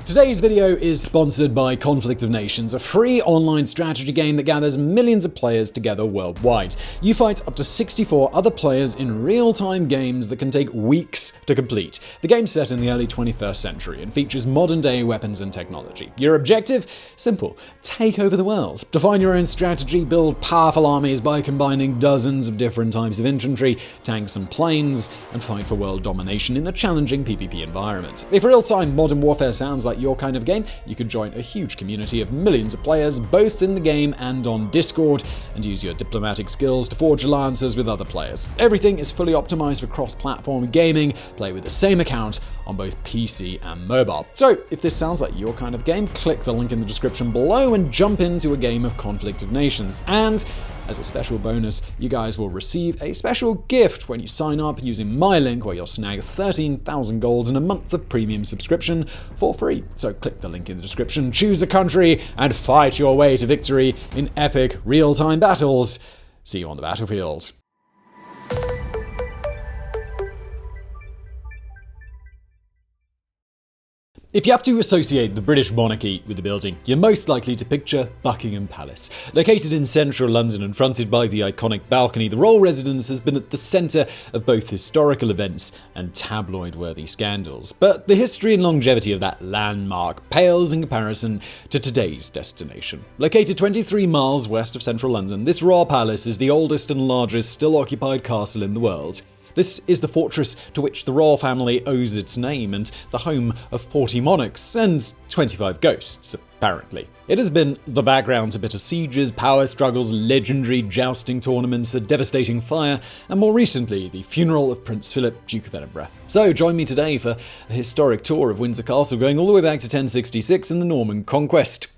Today's video is sponsored by Conflict of Nations, a free online strategy game that gathers millions of players together worldwide. You fight up to 64 other players in real-time games that can take weeks to complete. The game's set in the early 21st century and features modern-day weapons and technology. Your objective? Simple. Take over the world. Define your own strategy, build powerful armies by combining dozens of different types of infantry, tanks and planes, and fight for world domination in a challenging PvP environment. If real-time modern warfare sounds like your kind of game, you can join a huge community of millions of players, both in the game and on Discord, and use your diplomatic skills to forge alliances with other players. Everything is fully optimized for cross-platform gaming. Play with the same account on both PC and mobile. So, if this sounds like your kind of game, click the link in the description below and jump into a game of Conflict of Nations. And as a special bonus, you guys will receive a special gift when you sign up using my link, where you'll snag 13,000 gold and a month of premium subscription for free. So click the link in the description, choose a country, and fight your way to victory in epic real-time battles. See you on the battlefield. If you have to associate the British monarchy with the building, you're most likely to picture Buckingham Palace. Located in central London and fronted by the iconic balcony, the royal residence has been at the centre of both historical events and tabloid-worthy scandals. But the history and longevity of that landmark pales in comparison to today's destination. Located 23 miles west of central London, this royal palace is the oldest and largest still-occupied castle in the world. This is the fortress to which the royal family owes its name, and the home of 40 monarchs and 25 ghosts, apparently. It has been the background to bitter sieges, power struggles, legendary jousting tournaments, a devastating fire, and more recently, the funeral of Prince Philip, Duke of Edinburgh. So join me today for a historic tour of Windsor Castle, going all the way back to 1066 and the Norman Conquest.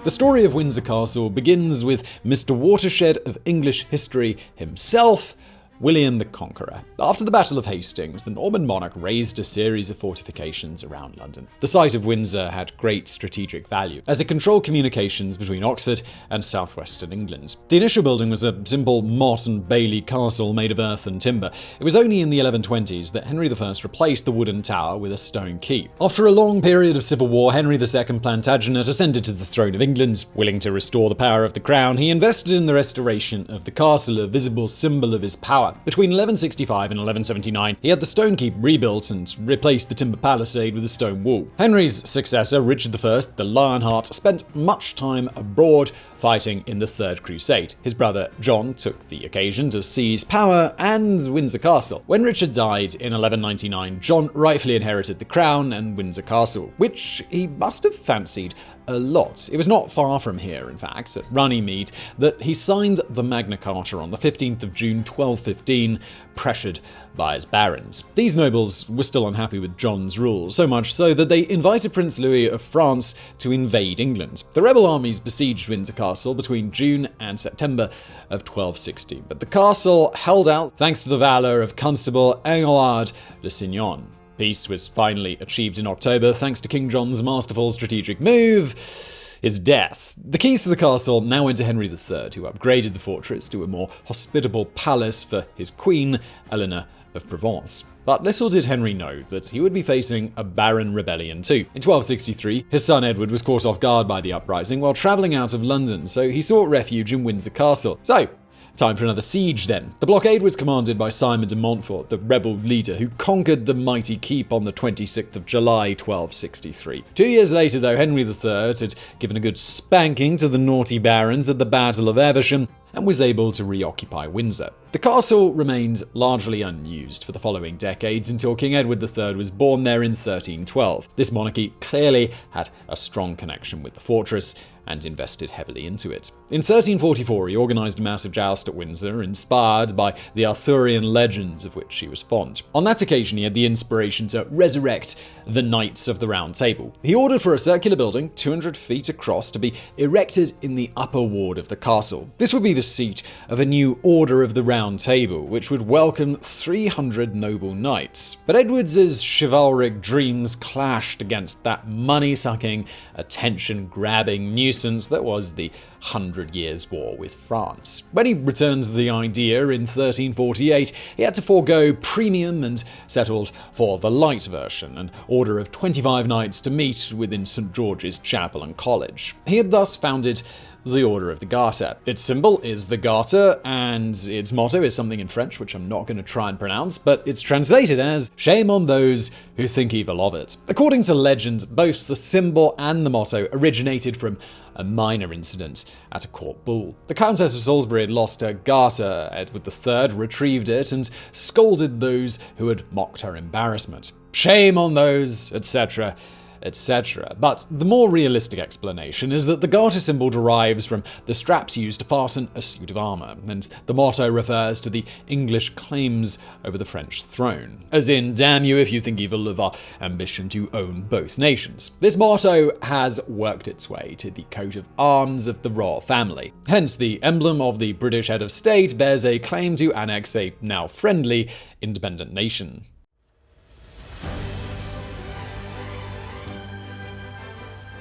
The story of Windsor Castle begins with Mr. Watershed of English history himself, William the Conqueror. After the Battle of Hastings, the Norman monarch raised a series of fortifications around London. The site of Windsor had great strategic value, as it controlled communications between Oxford and southwestern England. The initial building was a simple motte and bailey castle made of earth and timber. It was only in the 1120s that Henry I replaced the wooden tower with a stone keep. After a long period of civil war, Henry II Plantagenet ascended to the throne of England. Willing to restore the power of the crown, he invested in the restoration of the castle, a visible symbol of his power. Between 1165 and 1179, he had the stone keep rebuilt and replaced the timber palisade with a stone wall. Henry's successor, Richard I, the Lionheart, spent much time abroad fighting in the Third Crusade. His brother John took the occasion to seize power and Windsor Castle. When Richard died in 1199, John rightfully inherited the crown and Windsor Castle, which he must have fancied a lot. It was not far from here, in fact, at Runnymede, that he signed the Magna Carta on the 15th of June 1215, pressured by his barons. These nobles were still unhappy with John's rule, so much so that they invited Prince Louis of France to invade England. The rebel armies besieged Windsor Castle between June and September of 1260, but the castle held out thanks to the valour of Constable Engelard de Signon. Peace was finally achieved in October thanks to King John's masterful strategic move, his death. The keys to the castle now went to Henry III, who upgraded the fortress to a more hospitable palace for his queen, Eleanor of Provence. But little did Henry know that he would be facing a barren rebellion too. In 1263, his son Edward was caught off guard by the uprising while travelling out of London, so he sought refuge in Windsor Castle. So, time for another siege then. The blockade was commanded by Simon de Montfort, the rebel leader who conquered the mighty keep on the 26th of July 1263. 2 years later though, Henry III had given a good spanking to the naughty barons at the Battle of Evesham and was able to reoccupy Windsor. The castle remained largely unused for the following decades until King Edward III was born there in 1312. This monarchy clearly had a strong connection with the fortress and invested heavily into it. In 1344, he organised a massive joust at Windsor, inspired by the Arthurian legends of which he was fond. On that occasion, he had the inspiration to resurrect the Knights of the Round Table. He ordered for a circular building, 200 feet across, to be erected in the upper ward of the castle. This would be the seat of a new Order of the Round Table, which would welcome 300 noble knights. But Edward's chivalric dreams clashed against that money-sucking, attention-grabbing nuisance that was the Hundred Years' War with France. When he returned the idea in 1348, he had to forego premium and settled for the light version, an order of 25 knights to meet within St. George's Chapel and College. He had thus founded the Order of the Garter. Its symbol is the Garter, and its motto is something in French, which I'm not going to try and pronounce, but it's translated as, "Shame on those who think evil of it." According to legend, both the symbol and the motto originated from a minor incident at a court ball. The Countess of Salisbury had lost her garter. Edward III retrieved it and scolded those who had mocked her embarrassment. Shame on those, etc., etc. But the more realistic explanation is that the garter symbol derives from the straps used to fasten a suit of armor, and the motto refers to the English claims over the French throne. As in, damn you if you think evil of our ambition to own both nations. This motto has worked its way to the coat of arms of the royal family. Hence, the emblem of the British head of state bears a claim to annex a now friendly, independent nation.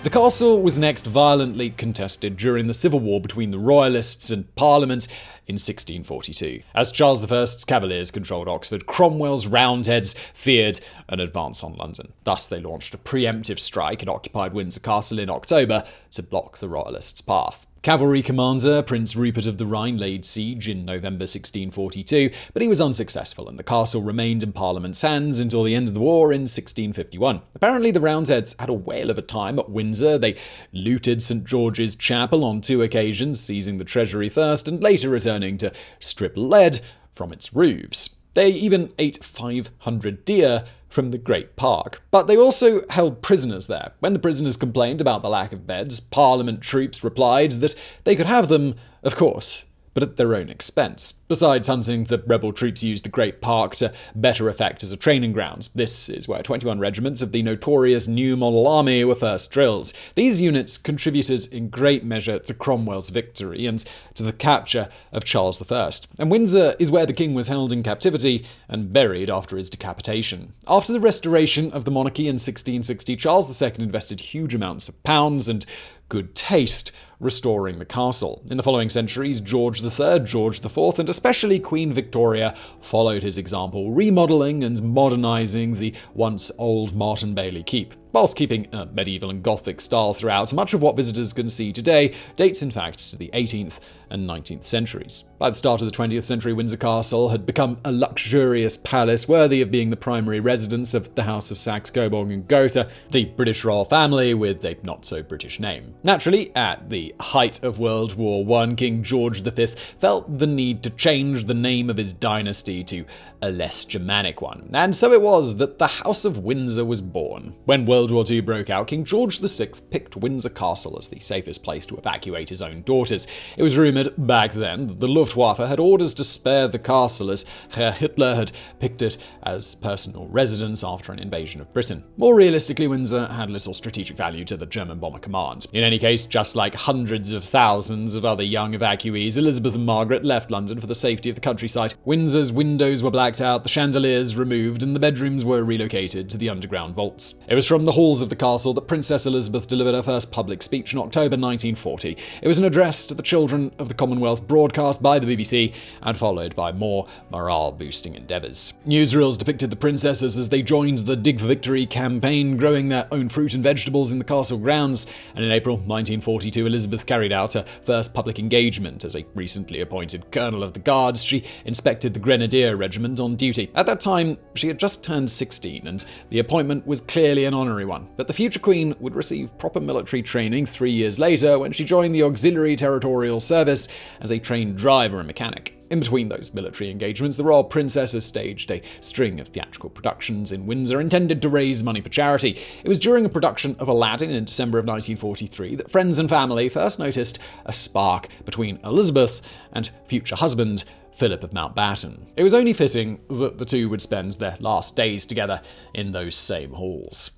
The castle was next violently contested during the civil war between the Royalists and Parliament in 1642. As Charles I's Cavaliers controlled Oxford, Cromwell's Roundheads feared an advance on London. Thus, they launched a preemptive strike and occupied Windsor Castle in October to block the Royalists' path. Cavalry commander Prince Rupert of the Rhine laid siege in November 1642, but he was unsuccessful, and the castle remained in Parliament's hands until the end of the war in 1651. Apparently, the Roundheads had a whale of a time at Windsor. They looted St. George's Chapel on 2 occasions, seizing the treasury first and later returning to strip lead from its roofs. They even ate 500 deer from the Great Park. But they also held prisoners there. When the prisoners complained about the lack of beds, Parliament troops replied that they could have them, of course, but at their own expense. Besides hunting, the rebel troops used the Great Park to better effect as a training ground. This is where 21 regiments of the notorious New Model Army were first drilled. These units contributed in great measure to Cromwell's victory and to the capture of Charles I. And Windsor is where the king was held in captivity and buried after his decapitation. After the restoration of the monarchy in 1660, Charles II invested huge amounts of pounds and good taste restoring the castle. In the following centuries, George III, George IV, and especially Queen Victoria followed his example, remodeling and modernising the once old Martin Bailey Keep. Whilst keeping a medieval and Gothic style throughout, much of what visitors can see today dates in fact to the 18th and 19th centuries. By the start of the 20th century, Windsor Castle had become a luxurious palace worthy of being the primary residence of the House of Saxe-Coburg and Gotha, the British royal family with a not-so-British name. Naturally, at the height of World War I, King George V felt the need to change the name of his dynasty to a less Germanic one, and so it was that the House of Windsor was born. When World War II broke out, King George VI picked Windsor Castle as the safest place to evacuate his own daughters. It was rumoured back then that the Luftwaffe had orders to spare the castle, as Herr Hitler had picked it as personal residence after an invasion of Britain. More realistically, Windsor had little strategic value to the German Bomber Command. In any case, just like hundreds of thousands of other young evacuees, Elizabeth and Margaret left London for the safety of the countryside. Windsor's windows were blacked out, the chandeliers removed, and the bedrooms were relocated to the underground vaults. It was from the halls of the castle that Princess Elizabeth delivered her first public speech in October 1940. It was an address to the children of the Commonwealth, broadcast by the BBC and followed by more morale-boosting endeavours. Newsreels depicted the princesses as they joined the Dig for Victory campaign, growing their own fruit and vegetables in the castle grounds, and in April 1942, Elizabeth carried out her first public engagement. As a recently appointed Colonel of the Guards, she inspected the Grenadier Regiment on duty. At that time, she had just turned 16, and the appointment was clearly an honorary one. But the future Queen would receive proper military training 3 years later when she joined the Auxiliary Territorial Service as a trained driver and mechanic. In between those military engagements, the royal princesses staged a string of theatrical productions in Windsor intended to raise money for charity. It was during a production of Aladdin in December of 1943 that friends and family first noticed a spark between Elizabeth and future husband Philip of Mountbatten. It was only fitting that the two would spend their last days together in those same halls.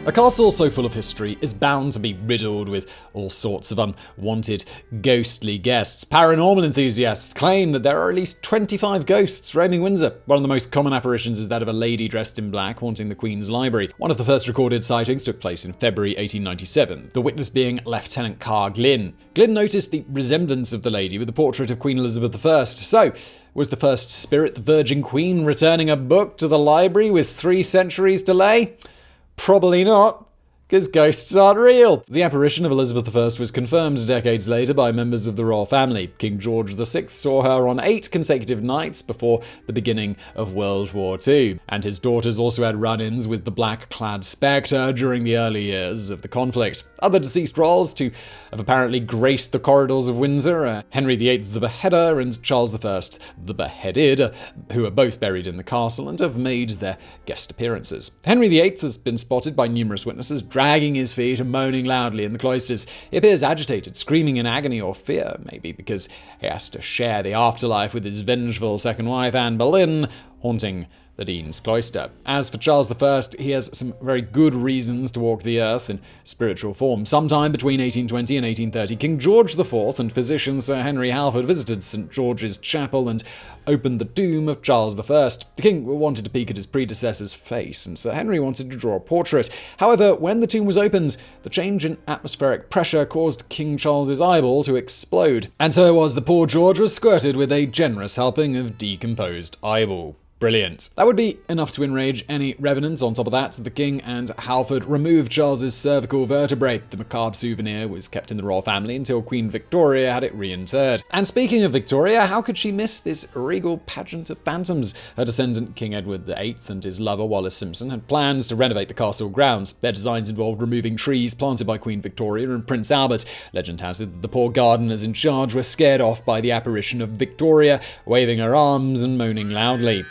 A castle so full of history is bound to be riddled with all sorts of unwanted, ghostly guests. Paranormal enthusiasts claim that there are at least 25 ghosts roaming Windsor. One of the most common apparitions is that of a lady dressed in black haunting the Queen's Library. One of the first recorded sightings took place in February 1897, the witness being Lieutenant Carr Glynn. Glynn noticed the resemblance of the lady with the portrait of Queen Elizabeth I. So, was the first spirit the Virgin Queen returning a book to the library with 3 centuries delay? Probably not, because ghosts aren't real. The apparition of Elizabeth I was confirmed decades later by members of the royal family. King George VI saw her on 8 consecutive nights before the beginning of World War II, and his daughters also had run-ins with the black-clad spectre during the early years of the conflict. Other deceased royals to have apparently graced the corridors of Windsor are Henry VIII the Beheader and Charles I the Beheaded, who are both buried in the castle and have made their guest appearances. Henry VIII has been spotted by numerous witnesses dragging his feet and moaning loudly in the cloisters. He appears agitated, screaming in agony or fear, maybe because he has to share the afterlife with his vengeful second wife, Anne Boleyn, haunting the Dean's Cloister. As for Charles I, he has some very good reasons to walk the earth in spiritual form. Sometime between 1820 and 1830, King George IV and physician Sir Henry Halford visited St. George's Chapel and opened the tomb of Charles I. The king wanted to peek at his predecessor's face, and Sir Henry wanted to draw a portrait. However, when the tomb was opened, the change in atmospheric pressure caused King Charles's eyeball to explode. And so it was that poor George was squirted with a generous helping of decomposed eyeball. Brilliant. That would be enough to enrage any revenant. On top of that, the king and Halford removed Charles's cervical vertebrae. The macabre souvenir was kept in the royal family until Queen Victoria had it reinterred. And speaking of Victoria, how could she miss this regal pageant of phantoms? Her descendant, King Edward VIII, and his lover, Wallis Simpson, had plans to renovate the castle grounds. Their designs involved removing trees planted by Queen Victoria and Prince Albert. Legend has it that the poor gardeners in charge were scared off by the apparition of Victoria, waving her arms and moaning loudly.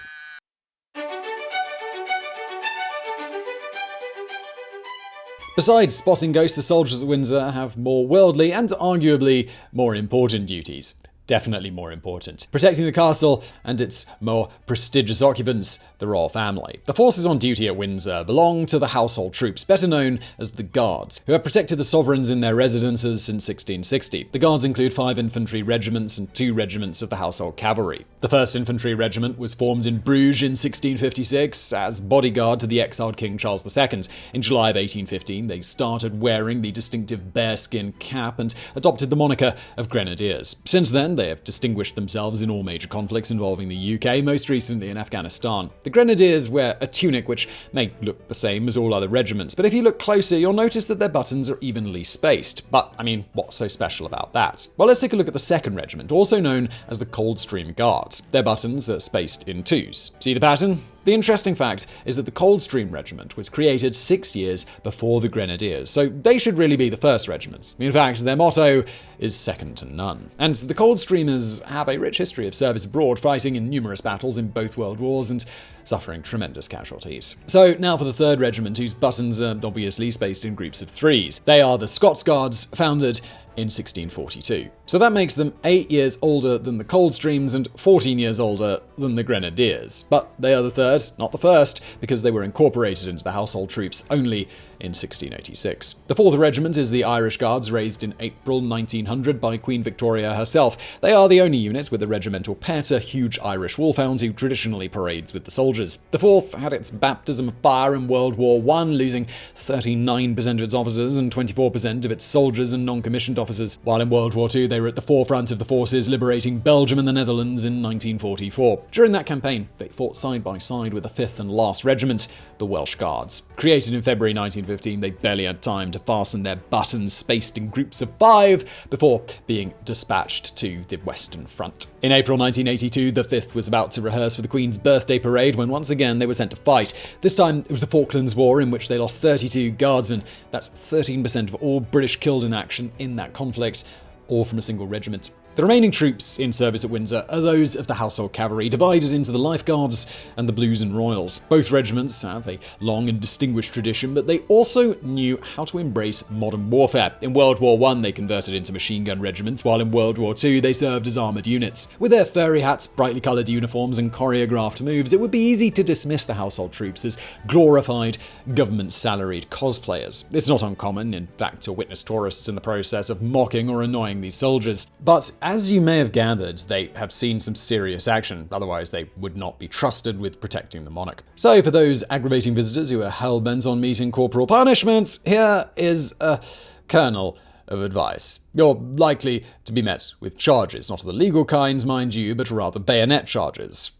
Besides spotting ghosts, the soldiers at Windsor have more worldly and arguably more important duties. Definitely more important. Protecting the castle and its more prestigious occupants, the royal family. The forces on duty at Windsor belong to the household troops, better known as the Guards, who have protected the sovereigns in their residences since 1660. The Guards include 5 infantry regiments and 2 regiments of the household cavalry. The 1st Infantry Regiment was formed in Bruges in 1656 as bodyguard to the exiled King Charles II. In July of 1815, they started wearing the distinctive bearskin cap and adopted the moniker of Grenadiers. Since then, they have distinguished themselves in all major conflicts involving the UK, most recently in Afghanistan. The Grenadiers wear a tunic which may look the same as all other regiments, but if you look closer, you'll notice that their buttons are evenly spaced. But, what's so special about that? Well, let's take a look at the 2nd Regiment, also known as the Coldstream Guards. Their buttons are spaced in 2s. See the pattern? The interesting fact is that the Coldstream Regiment was created 6 years before the Grenadiers, so they should really be the 1st Regiment. In fact, their motto is second to none. And the Coldstreamers have a rich history of service abroad, fighting in numerous battles in both world wars and suffering tremendous casualties. So now for the 3rd Regiment, whose buttons are obviously spaced in groups of 3s. They are the Scots Guards, founded in 1642. So that makes them 8 years older than the Coldstreams and 14 years older than the Grenadiers. But they are the 3rd, not the 1st, because they were incorporated into the household troops only in 1686. The 4th Regiment is the Irish Guards, raised in April 1900 by Queen Victoria herself. They are the only unit with a regimental pet, a huge Irish wolfhound who traditionally parades with the soldiers. The 4th had its baptism of fire in World War I, losing 39% of its officers and 24% of its soldiers and non-commissioned officers, while in World War II they were at the forefront of the forces liberating Belgium and the Netherlands in 1944. During that campaign, they fought side by side with the 5th and last regiment, the Welsh Guards. Created in February 1915, they barely had time to fasten their buttons spaced in groups of 5 before being dispatched to the Western Front. In April 1982, the 5th was about to rehearse for the Queen's birthday parade when once again they were sent to fight. This time it was the Falklands War, in which they lost 32 guardsmen. That's 13% of all British killed in action in that conflict, all from a single regiment. The remaining troops in service at Windsor are those of the Household Cavalry, divided into the Life Guards and the Blues and Royals. Both regiments have a long and distinguished tradition, but they also knew how to embrace modern warfare. In World War I, they converted into machine gun regiments, while in World War II, they served as armoured units. With their furry hats, brightly coloured uniforms, and choreographed moves, it would be easy to dismiss the household troops as glorified, government-salaried cosplayers. It's not uncommon, in fact, to witness tourists in the process of mocking or annoying these soldiers. But as you may have gathered, they have seen some serious action, otherwise they would not be trusted with protecting the monarch. So for those aggravating visitors who are hell-bent on meeting corporal punishment, here is a kernel of advice. You're likely to be met with charges, not of the legal kinds, mind you, but rather bayonet charges.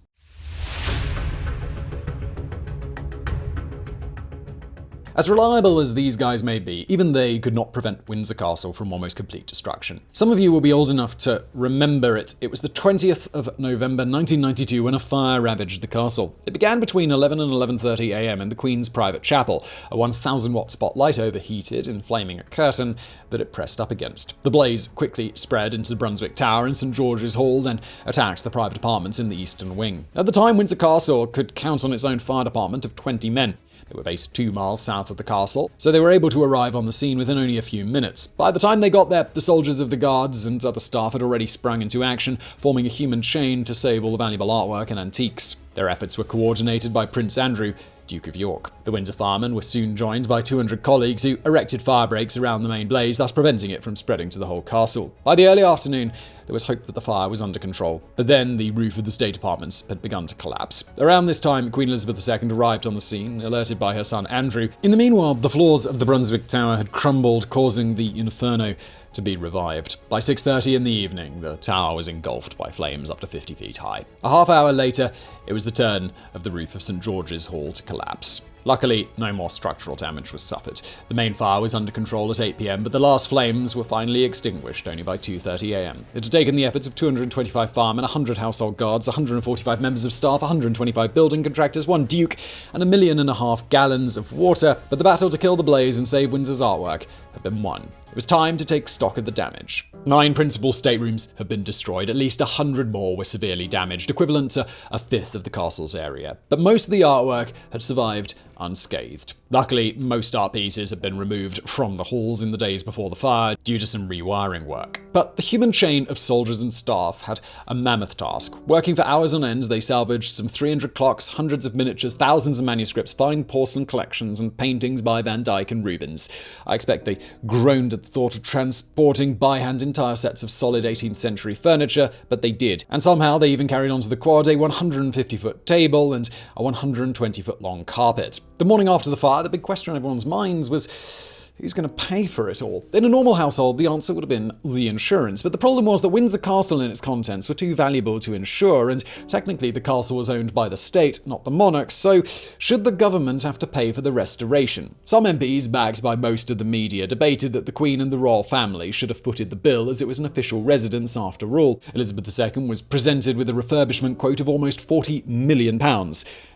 As reliable as these guys may be, even they could not prevent Windsor Castle from almost complete destruction. Some of you will be old enough to remember it. It was the 20th of November 1992 when a fire ravaged the castle. It began between 11 and 11:30 a.m. in the Queen's private chapel. A 1,000-watt spotlight overheated, inflaming a curtain that it pressed up against. The blaze quickly spread into the Brunswick Tower and St. George's Hall, then attacked the private apartments in the eastern wing. At the time, Windsor Castle could count on its own fire department of 20 men. They were based 2 miles south of the castle, so they were able to arrive on the scene within only a few minutes. By the time they got there, the soldiers of the guards and other staff had already sprung into action, forming a human chain to save all the valuable artwork and antiques. Their efforts were coordinated by Prince Andrew, Duke of York. The Windsor firemen were soon joined by 200 colleagues who erected fire breaks around the main blaze, thus preventing it from spreading to the whole castle. By the early afternoon, there was hope that the fire was under control, but then the roof of the state apartments had begun to collapse. Around this time, Queen Elizabeth II arrived on the scene, alerted by her son Andrew. In the meanwhile, the floors of the Brunswick Tower had crumbled, causing the inferno to be revived. By 6:30 in the evening, the tower was engulfed by flames up to 50 feet high. A half hour later, it was the turn of the roof of St. George's Hall to collapse. Luckily, no more structural damage was suffered. The main fire was under control at 8 p.m, but the last flames were finally extinguished only by 2:30 a.m. It had taken the efforts of 225 firemen, 100 household guards, 145 members of staff, 125 building contractors, 1 duke, and 1.5 million gallons of water, but the battle to kill the blaze and save Windsor's artwork had been won. It was time to take stock of the damage. 9 principal staterooms had been destroyed, at least 100 more were severely damaged, equivalent to a fifth of the castle's area. But most of the artwork had survived unscathed. Luckily, most art pieces had been removed from the halls in the days before the fire due to some rewiring work. But the human chain of soldiers and staff had a mammoth task. Working for hours on end, they salvaged some 300 clocks, hundreds of miniatures, thousands of manuscripts, fine porcelain collections, and paintings by Van Dyck and Rubens. I expect they groaned at the thought of transporting by hand entire sets of solid 18th century furniture, but they did. And somehow they even carried onto the quad a 150-foot table and a 120-foot long carpet. The morning after the fire, the big question on everyone's minds was, who's going to pay for it all? In a normal household, the answer would have been the insurance. But the problem was that Windsor Castle and its contents were too valuable to insure, and technically the castle was owned by the state, not the monarch, so should the government have to pay for the restoration? Some MPs, backed by most of the media, debated that the Queen and the royal family should have footed the bill, as it was an official residence after all. Elizabeth II was presented with a refurbishment quote of almost £40 million.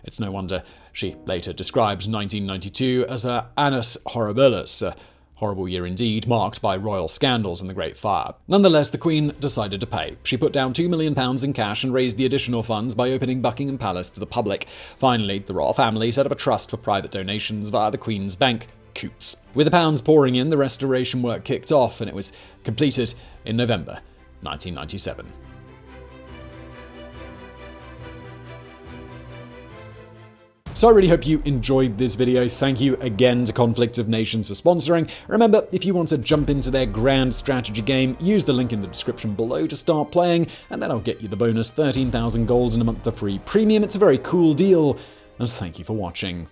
It's no wonder she later described 1992 as her annus horribilis, a horrible year indeed, marked by royal scandals and the Great Fire. Nonetheless, the Queen decided to pay. She put down £2 million in cash and raised the additional funds by opening Buckingham Palace to the public. Finally, the royal family set up a trust for private donations via the Queen's Bank, Coots. With the pounds pouring in, the restoration work kicked off, and it was completed in November 1997. So I really hope you enjoyed this video. Thank you again to Conflict of Nations for sponsoring. Remember, if you want to jump into their grand strategy game, use the link in the description below to start playing, and then I'll get you the bonus 13,000 gold and a month of free premium. It's a very cool deal, and thank you for watching.